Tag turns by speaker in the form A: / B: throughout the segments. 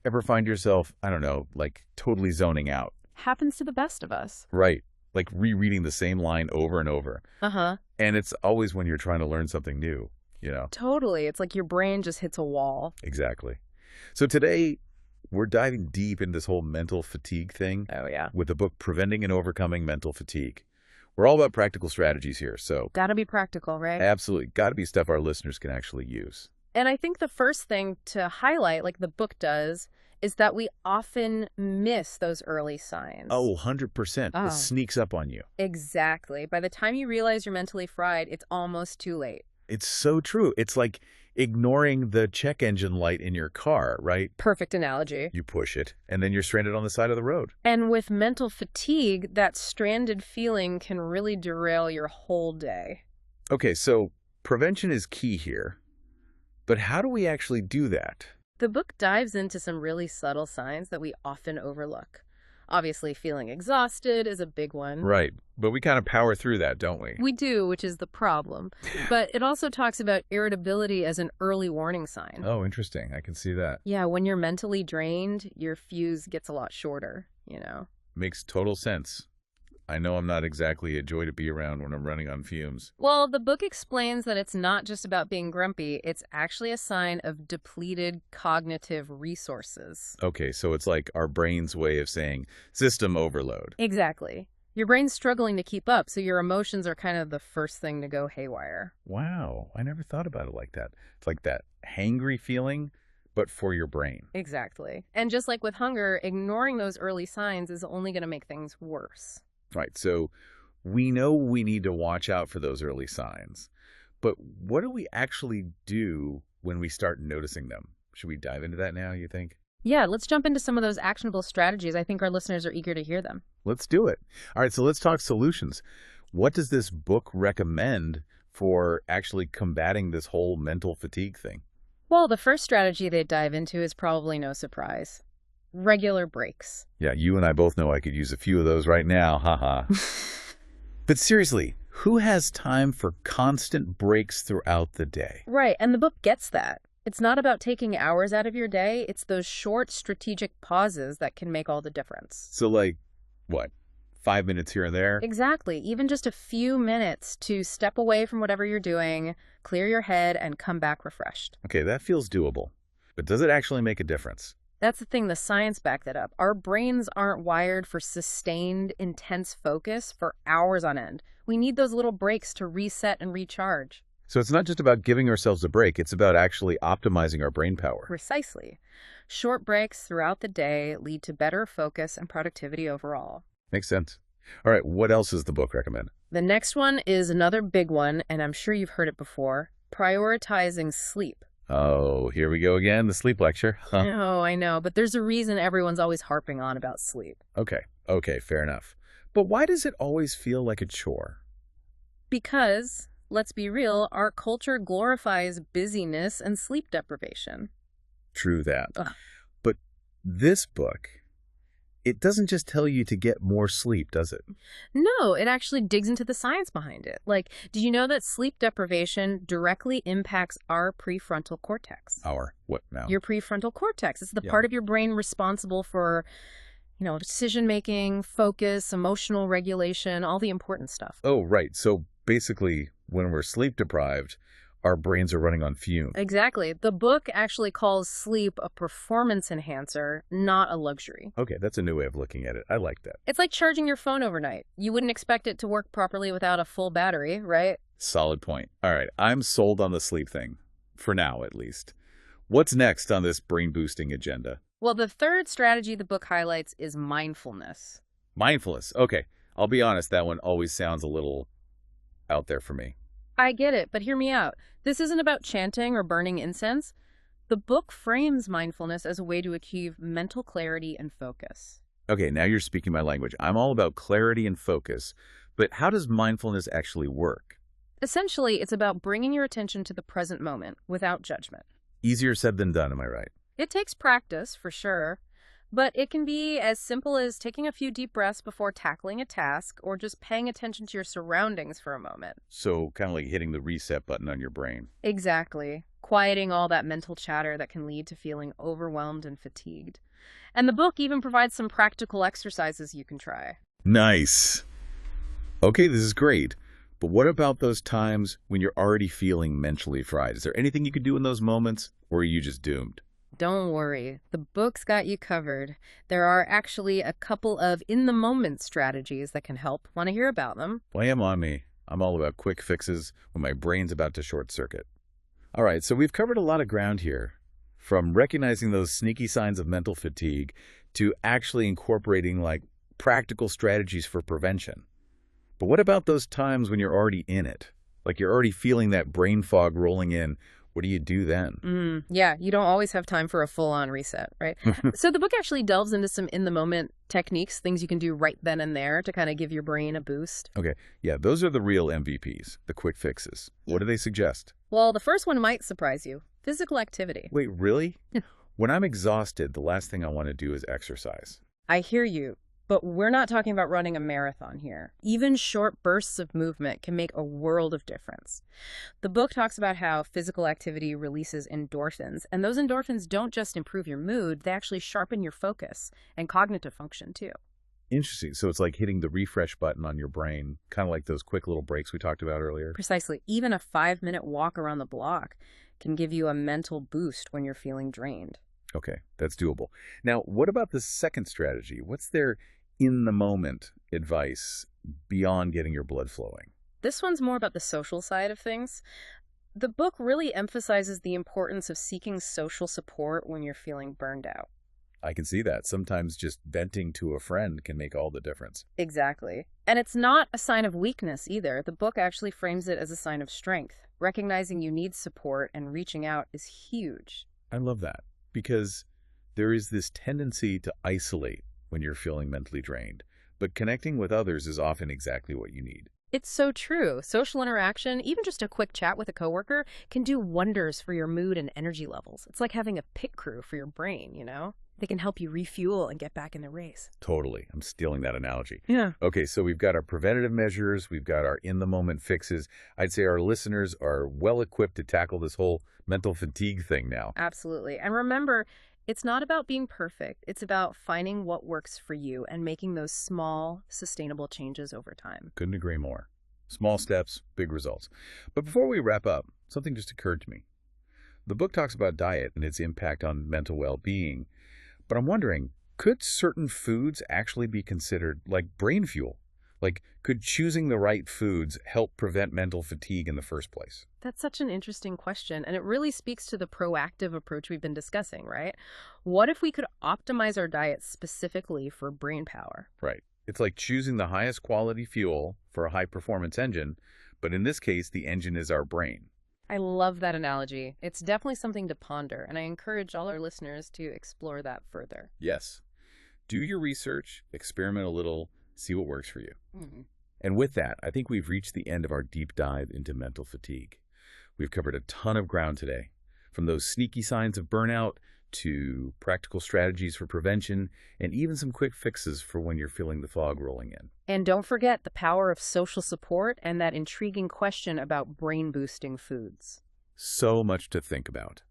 A: Ever find yourself, I don't know, like totally zoning out?
B: Happens to the best of us.
A: Right. Like rereading the same line over and over.
B: Uh-huh.
A: And it's always when you're trying to learn something new, you know?
B: Totally. It's like your brain just hits a wall.
A: Exactly. So today, we're diving deep into this whole mental fatigue thing
B: Oh, yeah.
A: with the book Preventing and Overcoming Mental Fatigue. We're all about practical strategies here, so
B: Gotta be practical, right?
A: absolutely got to be stuff our listeners can actually use.
B: And I think the first thing to highlight, like the book does, is that we often miss those early signs.
A: Oh, 100%.
B: Oh.
A: It sneaks up on you.
B: Exactly. By the time you realize you're mentally fried, it's almost too late.
A: It's so true. It's like ignoring the check engine light in your car, right?
B: Perfect analogy.
A: You push it, and then you're stranded on the side of the road.
B: And with mental fatigue, that stranded feeling can really derail your whole day.
A: Okay, so prevention is key here. But how do we actually do that?
B: The book dives into some really subtle signs that we often overlook. Obviously, feeling exhausted is a big one.
A: Right. But we kind of power through that, don't we?
B: We do, which is the problem. But it also talks about irritability as an early warning sign.
A: Oh, interesting. I can see that.
B: Yeah, when you're mentally drained, your fuse gets a lot shorter, you know.
A: Makes total sense. I know I'm not exactly a joy to be around when I'm running on fumes.
B: Well, the book explains that it's not just about being grumpy. It's actually a sign of depleted cognitive resources.
A: Okay, so it's like our brain's way of saying system overload.
B: Exactly. Your brain's struggling to keep up, so your emotions are kind of the first thing to go haywire.
A: Wow, I never thought about it like that. It's like that hangry feeling, but for your brain.
B: Exactly. And just like with hunger, ignoring those early signs is only going to make things worse.
A: Right, so we know we need to watch out for those early signs. But what do we actually do when we start noticing them? Should we dive into that now, you think?
B: Yeah, let's jump into some of those actionable strategies. I think our listeners are eager to hear them.
A: Let's do it. All right, so let's talk solutions. What does this book recommend for actually combating this whole mental fatigue thing?
B: Well, the first strategy they dive into is probably no surprise. Regular breaks.
A: Yeah, you and I both know I could use a few of those right now, haha. But seriously, who has time for constant breaks throughout the day?
B: Right, and the book gets that. It's not about taking hours out of your day. It's those short strategic pauses that can make all the difference.
A: So like, what, 5 minutes here and there?
B: Exactly. Even just a few minutes to step away from whatever you're doing, clear your head, and come back refreshed.
A: Okay, that feels doable. But does it actually make a difference?
B: That's the thing, the science backed that up. Our brains aren't wired for sustained, intense focus for hours on end. We need those little breaks to reset and recharge.
A: So it's not just about giving ourselves a break, it's about actually optimizing our brain power.
B: Precisely. Short breaks throughout the day lead to better focus and productivity overall.
A: Makes sense. All right, what else does the book recommend?
B: The next one is another big one, and I'm sure you've heard it before, prioritizing sleep.
A: Oh, here we go again, the sleep lecture. Huh?
B: Oh, I know, but there's a reason everyone's always harping on about sleep.
A: Okay, fair enough. But why does it always feel like a chore?
B: Because, let's be real, our culture glorifies busyness and sleep deprivation.
A: True that.
B: Ugh.
A: But this book, it doesn't just tell you to get more sleep, does it?
B: No, it actually digs into the science behind it. Like, did you know that sleep deprivation directly impacts our prefrontal cortex?
A: Our what now?
B: Your prefrontal cortex. It's the
A: Yeah.
B: part of your brain responsible for, decision-making, focus, emotional regulation, all the important stuff.
A: Oh, right. So basically, when we're sleep deprived, our brains are running on fumes.
B: Exactly. The book actually calls sleep a performance enhancer, not a luxury.
A: Okay, that's a new way of looking at it. I like that.
B: It's like charging your phone overnight. You wouldn't expect it to work properly without a full battery, right?
A: Solid point. All right, I'm sold on the sleep thing. For now, at least. What's next on this brain-boosting agenda?
B: Well, the third strategy the book highlights is mindfulness.
A: Mindfulness. Okay, I'll be honest, that one always sounds a little out there for me.
B: I get it, but hear me out. This isn't about chanting or burning incense. The book frames mindfulness as a way to achieve mental clarity and focus.
A: Okay, now you're speaking my language. I'm all about clarity and focus, but how does mindfulness actually work?
B: Essentially, it's about bringing your attention to the present moment without judgment.
A: Easier said than done, am I right?
B: It takes practice, for sure, But it can be as simple as taking a few deep breaths before tackling a task or just paying attention to your surroundings for a moment.
A: So kind of like hitting the reset button on your brain.
B: Exactly. Quieting all that mental chatter that can lead to feeling overwhelmed and fatigued. And the book even provides some practical exercises you can try.
A: Nice. Okay, this is great. But what about those times when you're already feeling mentally fried? Is there anything you could do in those moments, or are you just doomed?
B: Don't worry, the book's got you covered. There are actually a couple of in-the-moment strategies that can help. Want to hear about them?
A: Lamb on me. I'm all about quick fixes when my brain's about to short circuit. All right, so we've covered a lot of ground here, from recognizing those sneaky signs of mental fatigue to actually incorporating like practical strategies for prevention. But what about those times when you're already in it? Like you're already feeling that brain fog rolling in. What do you do then?
B: Yeah, you don't always have time for a full-on reset, right? So the book actually delves into some in-the-moment techniques, things you can do right then and there to kind of give your brain a boost.
A: Okay, yeah, those are the real MVPs, the quick fixes. What do they suggest?
B: Well, the first one might surprise you. Physical activity.
A: Wait, really? When I'm exhausted, the last thing I want to do is exercise.
B: I hear you, but we're not talking about running a marathon here. Even short bursts of movement can make a world of difference. The book talks about how physical activity releases endorphins, and those endorphins don't just improve your mood, they actually sharpen your focus and cognitive function too.
A: Interesting. So it's like hitting the refresh button on your brain, kind of like those quick little breaks we talked about earlier.
B: Precisely. Even a 5-minute walk around the block can give you a mental boost when you're feeling drained.
A: Okay, that's doable. Now, what about the second strategy? What's their in-the-moment advice beyond getting your blood flowing?
B: This one's more about the social side of things. The book really emphasizes the importance of seeking social support when you're feeling burned out.
A: I can see that. Sometimes just venting to a friend can make all the difference.
B: Exactly. And it's not a sign of weakness either. The book actually frames it as a sign of strength. Recognizing you need support and reaching out is huge.
A: I love that because there is this tendency to isolate when you're feeling mentally drained, but connecting with others is often exactly what you need.
B: It's so true. Social interaction, even just a quick chat with a coworker, can do wonders for your mood and energy levels. It's like having a pit crew for your brain, you know? They can help you refuel and get back in the race.
A: Totally. I'm stealing that analogy.
B: Yeah.
A: Okay, so we've got our preventative measures, we've got our in-the-moment fixes. I'd say our listeners are well equipped to tackle this whole mental fatigue thing now.
B: Absolutely. And remember, it's not about being perfect. It's about finding what works for you and making those small, sustainable changes over time.
A: Couldn't agree more. Small steps, big results. But before we wrap up, something just occurred to me. The book talks about diet and its impact on mental well-being. But I'm wondering, could certain foods actually be considered like brain fuel? Like, could choosing the right foods help prevent mental fatigue in the first place?
B: That's such an interesting question, and it really speaks to the proactive approach we've been discussing, right? What if we could optimize our diet specifically for brain power?
A: Right. It's like choosing the highest quality fuel for a high-performance engine, but in this case, the engine is our brain.
B: I love that analogy. It's definitely something to ponder, and I encourage all our listeners to explore that further.
A: Yes. Do your research, experiment a little, see what works for you.
B: Mm-hmm.
A: And with that, I think we've reached the end of our deep dive into mental fatigue. We've covered a ton of ground today, from those sneaky signs of burnout to practical strategies for prevention and even some quick fixes for when you're feeling the fog rolling in.
B: And don't forget the power of social support and that intriguing question about brain-boosting foods.
A: So much to think about.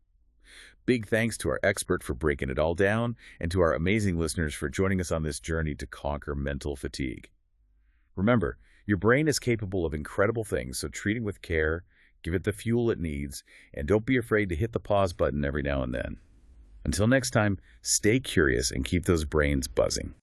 A: Big thanks to our expert for breaking it all down and to our amazing listeners for joining us on this journey to conquer mental fatigue. Remember, your brain is capable of incredible things, so treat it with care, give it the fuel it needs, and don't be afraid to hit the pause button every now and then. Until next time, stay curious and keep those brains buzzing.